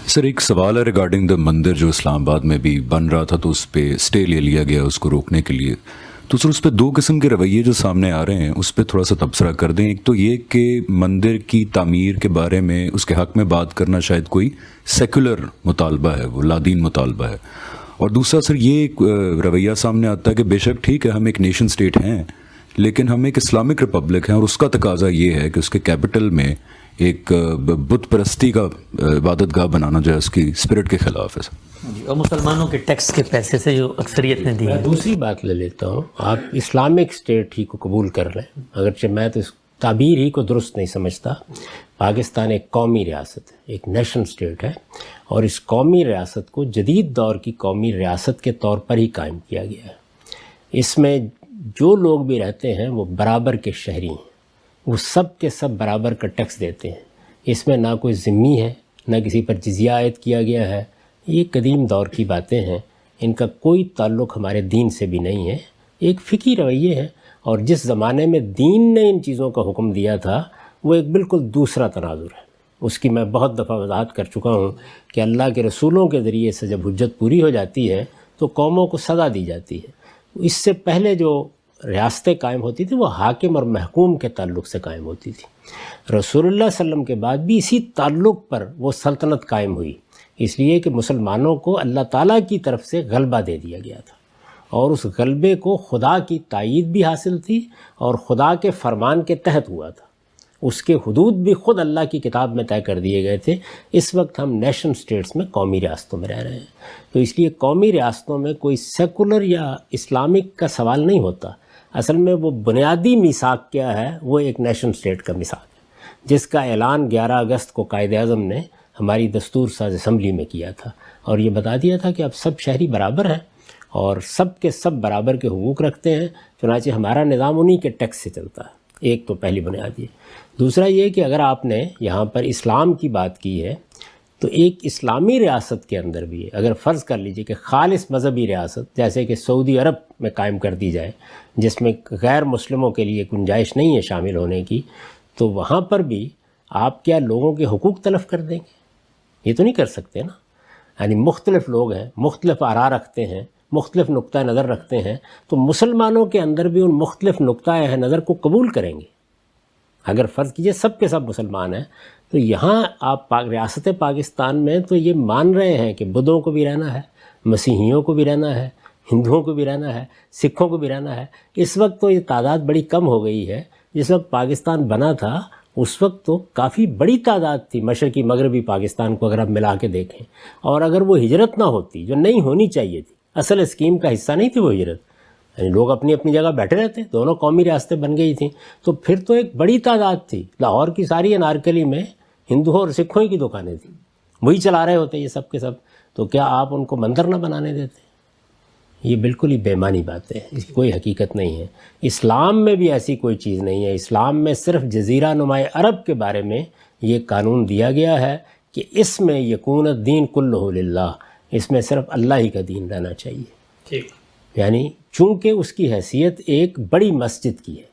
Sir एक सवाल है रिगार्डिंग द मंदिर जो इस्लामाबाद में भी बन रहा था, तो उस पर स्टे ले लिया गया उसको रोकने के लिए। तो सर उस पर दो किस्म के रवैये जो सामने आ रहे हैं उस पर थोड़ा सा तबसरा कर दें। एक तो ये कि मंदिर की तामीर के बारे में उसके हक़ में बात करना शायद कोई सेकुलर मुतालबा है, वो लादीन मुतालबा है। और दूसरा सर ये एक रवैया सामने आता है कि बेशक ठीक है हम एक नेशन स्टेट हैं, लेकिन हम एक इस्लामिक रिपब्लिक हैं और उसका तकाजा ये है कि उसके कैपिटल में एक बुत परस्ती का इबादत गाह बनाना जो है उसकी स्पिरिट के ख़िलाफ़ है सर। और मुसलमानों के टैक्स के पैसे से जो अक्सरियत ने दी है। दूसरी बात ले लेता हूँ, आप इस्लामिक स्टेट ही को कबूल कर लें, अगरचे मैं तो इस ताबीर ही को दुरुस्त नहीं समझता। पाकिस्तान एक कौमी रियासत है, एक नेशन स्टेट है, और इस कौमी रियासत को जदीद दौर की कौमी रियासत के तौर पर ही कायम किया गया है। इसमें जो लोग भी रहते हैं वो बराबर के शहरी हैं, वो सब के सब बराबर का टैक्स देते हैं। इसमें ना कोई ज़िम्मी है, ना किसी पर जिज़िया आयद किया गया है। ये कदीम दौर की बातें हैं, इनका कोई ताल्लुक़ हमारे दीन से भी नहीं है, एक फ़िकी रवैये है। और जिस ज़माने में दीन ने इन चीज़ों का हुक्म दिया था वो एक बिल्कुल दूसरा तनाजुर है। उसकी मैं बहुत दफ़ा वजाहत कर चुका हूँ कि अल्लाह के रसूलों के ज़रिए से जब हुज्जत पूरी हो जाती है तो कौमों को सज़ा दी जाती है। इससे पहले जो रियासतें कायम होती थी वो हाकिम और महकूम के ताल्लुक़ से कायम होती थी। रसूलुल्लाह सल्लम के बाद भी इसी ताल्लुक़ पर वो सल्तनत कायम हुई, इसलिए कि मुसलमानों को अल्लाह ताला की तरफ से गलबा दे दिया गया था और उस गलबे को खुदा की तायीद भी हासिल थी और खुदा के फरमान के तहत हुआ था। उसके हुदूद भी ख़ुद अल्लाह की किताब में तय कर दिए गए थे। इस वक्त हम नेशन स्टेट्स में, कौमी रियासतों में रह रहे हैं, तो इसलिए कौमी रियासतों में कोई सेकुलर या इस्लामिक का सवाल नहीं होता। असल में वो बुनियादी मिसाक क्या है, वो एक नेशन स्टेट का मिसाक है, जिसका ऐलान 11 अगस्त को कायद-ए-आज़म ने हमारी दस्तूर साज असम्बली में किया था और ये बता दिया था कि अब सब शहरी बराबर हैं और सब के सब बराबर के हुकूक रखते हैं। चुनांचे हमारा निज़ाम उन्हीं के टैक्स से चलता है। एक तो पहली बुनियाद ये। दूसरा ये कि अगर आपने यहाँ पर इस्लाम की बात की है तो एक इस्लामी रियासत के अंदर भी है। अगर फ़र्ज़ कर लीजिए कि ख़ालिस मज़हबी रियासत जैसे कि सऊदी अरब में कायम कर दी जाए, जिसमें गैर मुस्लिमों के लिए गुंजाइश नहीं है शामिल होने की, तो वहाँ पर भी आप क्या लोगों के हुकूक तलफ़ कर देंगे? ये तो नहीं कर सकते ना। यानी मुख्तलिफ़ लोग हैं, मुख्तलिफ़ आरा रखते हैं, मुख्तलिफ़ नुक्ता नज़र रखते हैं, तो मुसलमानों के अंदर भी उन मुख्तलिफ़ नुक्ता नज़र को कबूल करेंगे। अगर फ़र्ज़ कीजिए सब के सब मुसलमान हैं, तो यहाँ आप रियासत पाकिस्तान में तो ये मान रहे हैं कि बुद्धों को भी रहना है, मसीहियों को भी रहना है, हिंदुओं को भी रहना है, सिखों को भी रहना है। इस वक्त तो ये तादाद बड़ी कम हो गई है। जिस वक्त पाकिस्तान बना था उस वक्त तो काफ़ी बड़ी तादाद थी मशरक़ी मगरबी पाकिस्तान को अगर आप मिला के देखें। और अगर वो हिजरत ना होती, जो नहीं होनी चाहिए थी, असल स्कीम का हिस्सा नहीं थी वो हिजरत, यानी लोग अपनी अपनी जगह बैठे रहते, दोनों कौमी रियासतें बन गई थी, तो फिर तो एक बड़ी तादाद थी। लाहौर की सारी अनारकली में हिंदुओं और सिखों की दुकानें थी, वही चला रहे होते ये सब के सब। तो क्या आप उनको मंदिर ना बनाने देते? ये बिल्कुल ही बेमानी बात है, इसकी कोई हकीकत नहीं है। इस्लाम में भी ऐसी कोई चीज़ नहीं है। इस्लाम में सिर्फ जज़ीरा नुमाए अरब के बारे में ये कानून दिया गया है कि इसमें यकून दीन कुल्लुहु लिल्लाह, इसमें सिर्फ अल्लाह ही का दीन रहना चाहिए। ठीक, यानी चूँकि उसकी हैसियत एक बड़ी मस्जिद की है,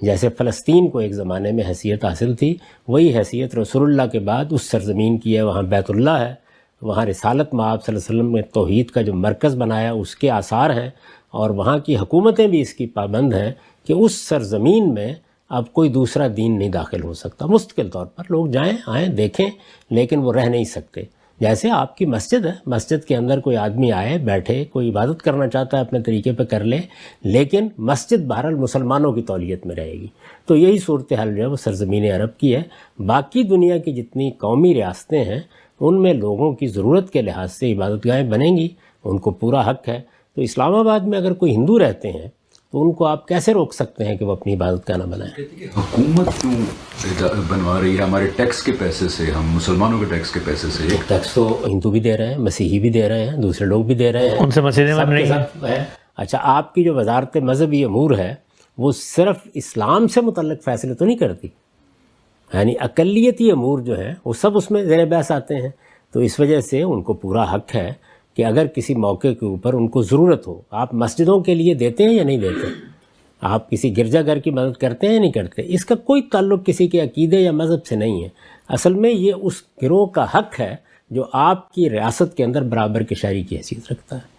जैसे फ़लस्तीन को एक ज़माने में हैसियत हासिल थी, वही हैसियत रसूलुल्लाह के बाद उस सरज़मीन की है। वहाँ बैतुल्लाह है, वहाँ रिसालत मआब सल्लल्लाहु अलैहि वसल्लम ने तौहीद का जो मरकज़ बनाया उसके आसार हैं, और वहाँ की हुकूमतें भी इसकी पाबंद हैं कि उस सरज़मीन में अब कोई दूसरा दीन नहीं दाखिल हो सकता। मुस्तकिल तौर पर लोग जाएँ आएँ देखें, लेकिन वो रह नहीं सकते। जैसे आपकी मस्जिद है, मस्जिद के अंदर कोई आदमी आए बैठे, कोई इबादत करना चाहता है अपने तरीके पे कर ले, लेकिन मस्जिद बहरहाल मुसलमानों की तौलियत में रहेगी। तो यही सूरत हाल जो है वो सरज़मीन अरब की है। बाकी दुनिया की जितनी कौमी रियासतें हैं उनमें लोगों की ज़रूरत के लिहाज से इबादतगाहें बनेंगी, उनको पूरा हक़ है। तो इस्लामाबाद में अगर कोई हिंदू रहते हैं तो उनको आप कैसे रोक सकते हैं कि वो अपनी इबादत का ना बनाएं? हुकूमत क्यों बनवा रही है हमारे टैक्स के पैसे से, हम मुसलमानों के टैक्स के पैसे से? टैक्स तो हिंदू भी दे रहे हैं, मसीही भी दे रहे हैं, दूसरे लोग भी दे रहे हैं, उनसे मस्जिदें बन रही हैं। अच्छा, आपकी जो वजारत मज़हबी अमूर है वो सिर्फ इस्लाम से मुतल्लिक़ फ़ैसले तो नहीं करती, यानी अक़लियती अमूर जो हैं वो सब उसमें ज़ेर बहस आते हैं। तो इस वजह से उनको पूरा हक़ है कि अगर किसी मौके के ऊपर उनको ज़रूरत हो, आप मस्जिदों के लिए देते हैं या नहीं देते, आप किसी गिरजाघर की मदद करते हैं या नहीं करते, इसका कोई ताल्लुक़ किसी के अकीदे या मज़हब से नहीं है। असल में ये उस गिरोह का हक़ है جو آپ کی ریاست کے اندر برابر کے شہری کی حیثیت رکھتا ہے.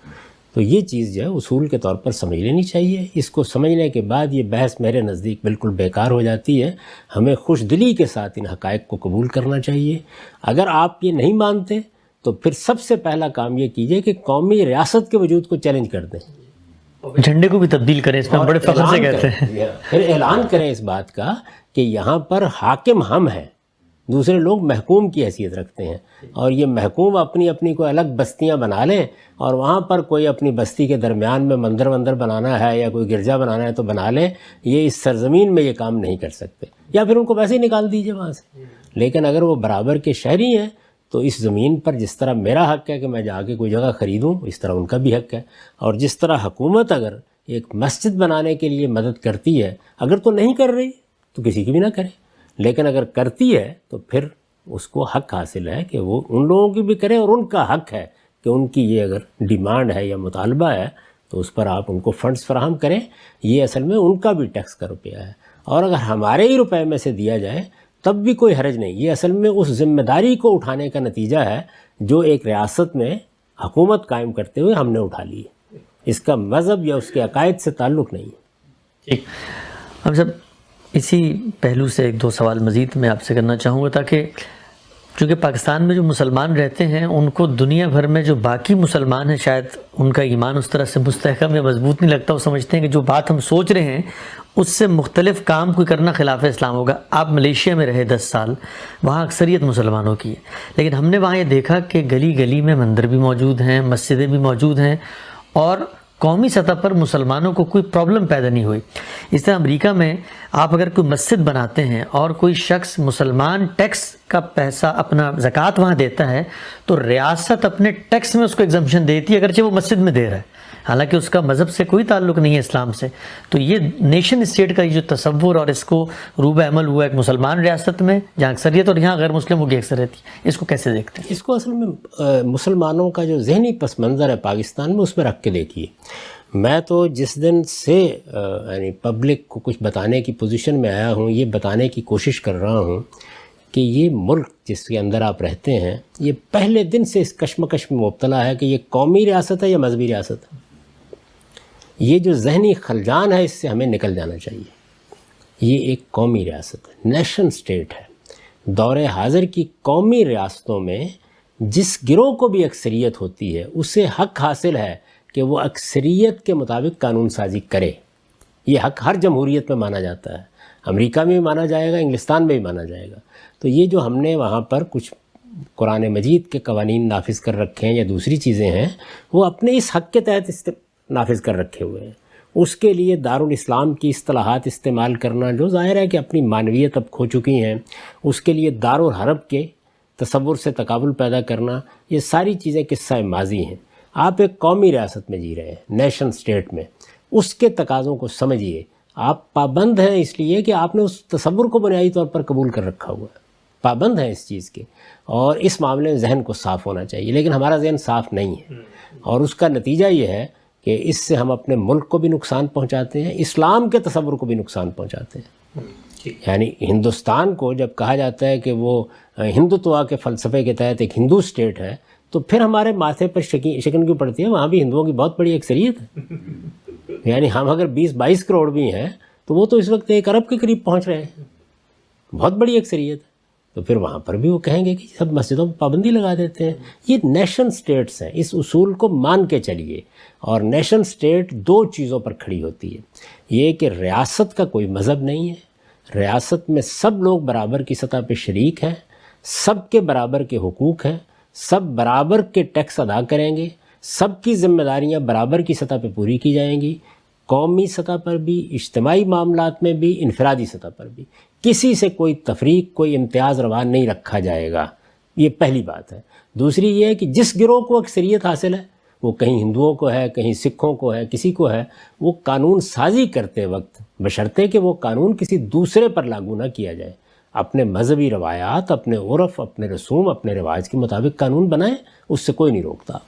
تو یہ چیز جو ہے اصول کے طور پر سمجھ لینی چاہیے. اس کو سمجھنے کے بعد یہ بحث میرے نزدیک بالکل بیکار ہو جاتی ہے. ہمیں خوش دلی کے ساتھ ان حقائق کو قبول کرنا چاہیے. اگر آپ یہ نہیں مانتے تو پھر سب سے پہلا کام یہ کیجئے کہ قومی ریاست کے وجود کو چیلنج کر دیں, جھنڈے کو بھی تبدیل کریں, اس میں ہم بڑے فخر سے کہتے ہیں. پھر اعلان کریں اس بات کا کہ یہاں پر حاکم ہم ہیں, دوسرے لوگ محکوم کی حیثیت رکھتے ہیں, اور یہ محکوم اپنی اپنی کوئی الگ بستیاں بنا لیں, اور وہاں پر کوئی اپنی بستی کے درمیان میں مندر بنانا ہے یا کوئی گرجا بنانا ہے تو بنا لیں. یہ اس سرزمین میں یہ کام نہیں کر سکتے, یا پھر ان کو ویسے ہی نکال دیجئے وہاں سے. لیکن اگر وہ برابر کے شہری ہیں تو اس زمین پر جس طرح میرا حق ہے کہ میں جا کے کوئی جگہ خریدوں, اس طرح ان کا بھی حق ہے. اور جس طرح حکومت اگر ایک مسجد بنانے کے لیے مدد کرتی ہے, اگر تو نہیں کر رہی تو کسی کی بھی نہ کرے, لیکن اگر کرتی ہے تو پھر اس کو حق حاصل ہے کہ وہ ان لوگوں کی بھی کرے, اور ان کا حق ہے کہ ان کی یہ اگر ڈیمانڈ ہے یا مطالبہ ہے تو اس پر آپ ان کو فنڈز فراہم کریں. یہ اصل میں ان کا بھی ٹیکس کا روپیہ ہے, اور اگر ہمارے ہی روپے میں سے دیا جائے تب بھی کوئی حرج نہیں. یہ اصل میں اس ذمہ داری کو اٹھانے کا نتیجہ ہے جو ایک ریاست میں حکومت قائم کرتے ہوئے ہم نے اٹھا لی ہے. اس کا مذہب یا اس کے عقائد سے تعلق نہیں ہے. ٹھیک, ہم سب اسی پہلو سے ایک دو سوال مزید میں آپ سے کرنا چاہوں گا, تاکہ چونکہ پاکستان میں جو مسلمان رہتے ہیں ان کو دنیا بھر میں جو باقی مسلمان ہیں شاید ان کا ایمان اس طرح سے مستحکم یا مضبوط نہیں لگتا. وہ سمجھتے ہیں کہ جو بات ہم سوچ رہے ہیں اس سے مختلف کام کوئی کرنا خلاف اسلام ہوگا. آپ ملیشیا میں رہے 10 سال, وہاں اکثریت مسلمانوں کی ہے, لیکن ہم نے وہاں یہ دیکھا کہ گلی گلی میں مندر بھی موجود ہیں, مسجدیں بھی موجود ہیں, اور قومی سطح پر مسلمانوں کو کوئی پرابلم پیدا نہیں ہوئی. اس طرح امریکہ میں آپ اگر کوئی مسجد بناتے ہیں اور کوئی شخص مسلمان ٹیکس کا پیسہ اپنا زکوٰۃ وہاں دیتا ہے تو ریاست اپنے ٹیکس میں اس کو ایگزمپشن دیتی ہے, اگرچہ وہ مسجد میں دے رہا ہے, حالانکہ اس کا مذہب سے کوئی تعلق نہیں ہے, اسلام سے. تو یہ نیشن اسٹیٹ کا یہ جو تصور اور اس کو روب عمل ہوا ایک مسلمان ریاست میں جہاں اکثریت اور یہاں غیر مسلموں کی اکثریت ہے, اس کو کیسے دیکھتے ہیں؟ اس کو اصل میں مسلمانوں کا جو ذہنی پس منظر ہے پاکستان میں اس میں رکھ کے دیکھیے. میں تو جس دن سے یعنی پبلک کو کچھ بتانے کی پوزیشن میں آیا ہوں, یہ بتانے کی کوشش کر رہا ہوں کہ یہ ملک جس کے اندر آپ رہتے ہیں یہ پہلے دن سے اس کشمکش میں مبتلا ہے کہ یہ قومی ریاست ہے یا مذہبی ریاست ہے. یہ جو ذہنی خلجان ہے اس سے ہمیں نکل جانا چاہیے. یہ ایک قومی ریاست ہے, نیشن سٹیٹ ہے. دور حاضر کی قومی ریاستوں میں جس گروہ کو بھی اکثریت ہوتی ہے اسے حق حاصل ہے کہ وہ اکثریت کے مطابق قانون سازی کرے. یہ حق ہر جمہوریت میں مانا جاتا ہے, امریکہ میں بھی مانا جائے گا, انگلستان میں بھی مانا جائے گا. تو یہ جو ہم نے وہاں پر کچھ قرآن مجید کے قوانین نافذ کر رکھے ہیں یا دوسری چیزیں ہیں وہ اپنے اس حق کے تحت نافذ کر رکھے ہوئے ہیں. اس کے لیے دارالاسلام کی اصطلاحات استعمال کرنا جو ظاہر ہے کہ اپنی معنویت اب کھو چکی ہیں, اس کے لیے دارالحرب کے تصور سے تقابل پیدا کرنا, یہ ساری چیزیں قصہ ماضی ہیں. آپ ایک قومی ریاست میں جی رہے ہیں, نیشن سٹیٹ میں, اس کے تقاضوں کو سمجھیے. آپ پابند ہیں اس لیے کہ آپ نے اس تصور کو بنیادی طور پر قبول کر رکھا ہوا ہے, پابند ہیں اس چیز کے, اور اس معاملے میں ذہن کو صاف ہونا چاہیے. لیکن ہمارا ذہن صاف نہیں ہے, اور اس کا نتیجہ یہ ہے کہ اس سے ہم اپنے ملک کو بھی نقصان پہنچاتے ہیں, اسلام کے تصور کو بھی نقصان پہنچاتے ہیں. یعنی ہندوستان کو جب کہا جاتا ہے کہ وہ ہندوتوا کے فلسفے کے تحت ایک ہندو سٹیٹ ہے تو پھر ہمارے ماتھے پر شکن کیوں پڑتی ہے؟ وہاں بھی ہندوؤں کی بہت بڑی اکثریت ہے. یعنی ہم اگر 20-22 کروڑ بھی ہیں تو وہ تو اس وقت 1 ارب کے قریب پہنچ رہے ہیں, بہت بڑی اکثریت ہے. تو پھر وہاں پر بھی وہ کہیں گے کہ سب مسجدوں پر پابندی لگا دیتے ہیں. یہ نیشن سٹیٹس ہیں, اس اصول کو مان کے چلیے. اور نیشن سٹیٹ 2 چیزوں پر کھڑی ہوتی ہے. یہ کہ ریاست کا کوئی مذہب نہیں ہے, ریاست میں سب لوگ برابر کی سطح پہ شریک ہیں, سب کے برابر کے حقوق ہیں, سب برابر کے ٹیکس ادا کریں گے, سب کی ذمہ داریاں برابر کی سطح پہ پوری کی جائیں گی, قومی سطح پر بھی, اجتماعی معاملات میں بھی, انفرادی سطح پر بھی. کسی سے کوئی تفریق, کوئی امتیاز روا نہیں رکھا جائے گا. یہ پہلی بات ہے. دوسری یہ ہے کہ جس گروہ کو اکثریت حاصل ہے, وہ کہیں ہندوؤں کو ہے, کہیں سکھوں کو ہے, کسی کو ہے, وہ قانون سازی کرتے وقت بشرطے کہ وہ قانون کسی دوسرے پر لاگو نہ کیا جائے, اپنے مذہبی روایات, اپنے عرف, اپنے رسوم, اپنے رواج کے مطابق قانون بنائیں, اس سے کوئی نہیں روکتا.